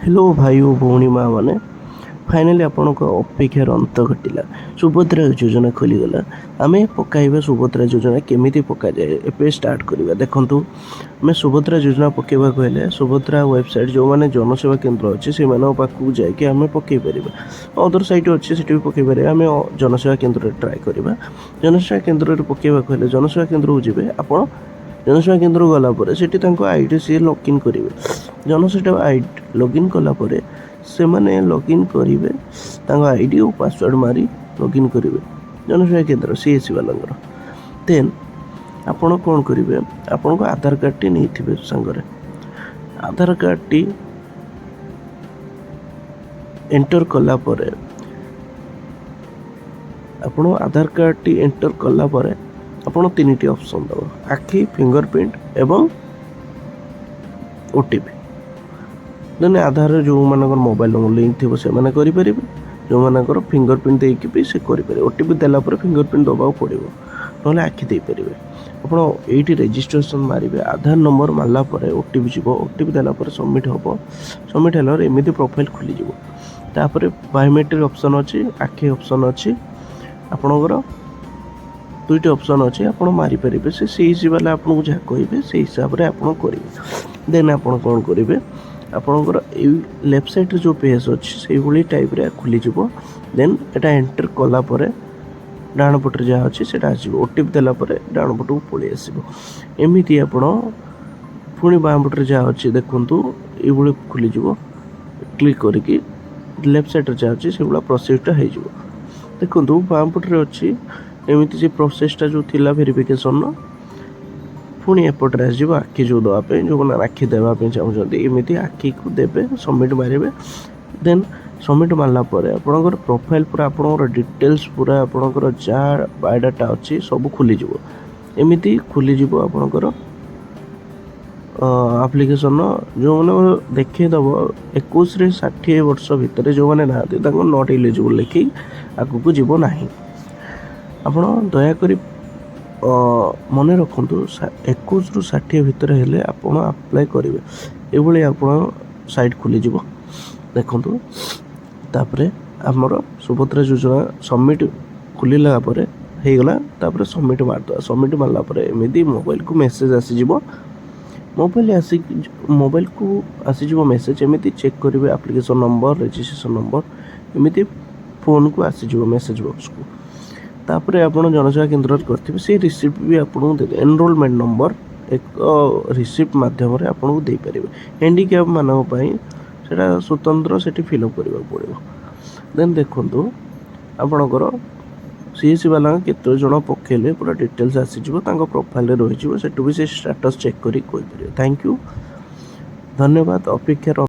Hello भाई ओ भौणी माँ मैंने फाइनाली आपण अपेक्षार अंत घटिला। सुभद्रा योजना खोलीगला। आम पकाइबा सुभद्रा योजना केमी पका जाए ए स्टार्ट करवा। देखूँ आम सुभद्रा योजना पकेबा कहले सुभद्रा वेबसाइट जो मैंने जनसेवा केन्द्र अच्छे से पाखक जाकि आम पकई पार। अदर साइट अच्छे से भी पकई पारे। आम जनसेवा केन्द्र ट्राए करवा। जनसेवा केन्द्र पकेबा कहले जनसेवा केन्द्र को जी आप जनसेवा केन्द्र गलापर से आईडी सी लॉगिन करेंगे। जनसेवा आईडी लॉगिन कलापर से मैंने लॉगिन करेंगे आईडी और पासवर्ड मारी लॉगिन करेंगे जनसेवा केन्द्र सीएससी वाला। देन आपण कौन करेंगे आपण को आधार कार्ड टी नहीं थे सांगरे आधार कार्ड टी एंटर कलापर आपण आधार कार्ड टी एंटर कलापर आपण तीन ऑप्शन दब आखि फिंगरप्रिंट एवं ओटीपी। देन आधार जो मानकर मोबाइल नंबर लिंक थी से मैंने करें जो मानकर फिंगरप्रिंट देकी भी से करें। ओटीपी देला फिंगरप्रिंट दबा पड़ो ना आखि देपर। आप ये रेजिस्ट्रेशन मारे आधार नंबर मारला ओटीपी जीव ओटीपी देला सबमिट हम सबमिट है एमती प्रोफाइल खोलीज। तापर बायोमेट्रिक ऑप्शन अच्छी आखि ऑप्शन अच्छी आपणकर दुईट ऑप्शन अच्छे आप मारिपारे से सीएससी वाला आपको जहाँ कहे से हिसाब से आप करेंगे। देन आप कौन करेंगे आपणकर लेफ्ट साइड जो पेज अच्छी से भाई टाइप खोलीज। देन एटा एंटर कलापर डाण पटे जहाँ अच्छी से आसो ओटीपी देलापर डाण पट को पलि आस एमती आप पुणी बाँ पटे जहाँ अच्छी देखूँ ये खोलीज। क्लिक करके लेफ्ट साइड जहाँ अच्छी से भाई प्रोसेसटा हो देखूँ बाँ पटे अच्छी एमती से प्रोसेसटा जो थिला वेरिफिकेशन पुणी एपटे आसो आखि जो देवाई जो मैंने आखि देवाई चाहते एमती आखि को देवे सबमिट मारे। देन सबमिट मारला आपणकर प्रोफाइल पूरा आपणकर डिटेल्स पूरा आपणकर जहाँ बायोडाटा अच्छी सब खोलीज। एमती खोलीज आपणकर आप्लिकेसन जो मैंने देखीदब 21 से 60 वर्ष भितर जो मैंने ना नॉट एलिजिबल लिखी आगू जीव ना। आप दयाकोरी मन रखु 21 रु 60 भितर हेले आपण अप्लाई करेंगे ये आप साइट खोलीज। देखूँ तापर आमर सुभद्रा योजना सबमिट खोलला होगला। सबमिट मारद सबमिट मारला एमती मोबाइल को मेसेज आसीज मोबाइल को आसीज मेसेज एमती चेक करेंगे एप्लिकेशन नंबर रजिस्ट्रेशन नंबर एमती फोन को आसीज मेसेज बॉक्स को। तापर आप जनसेवा केन्द्र करेंगे से रिसिप्ट भी आपको दे एनरोलमेंट नंबर एक रिसिप्ट मध्यम आपको देपारे। हैंडिक्याप मानी से स्वतंत्र से फिलअप करने पड़ो। देन देखो आपणकर सीएससी वाला केत जन पकेले पूरा डिटेल्स आसीज प्रोफाइल रही से भी से स्टेटस चेक कर थैंक यू धन्यवाद अपेक्षार।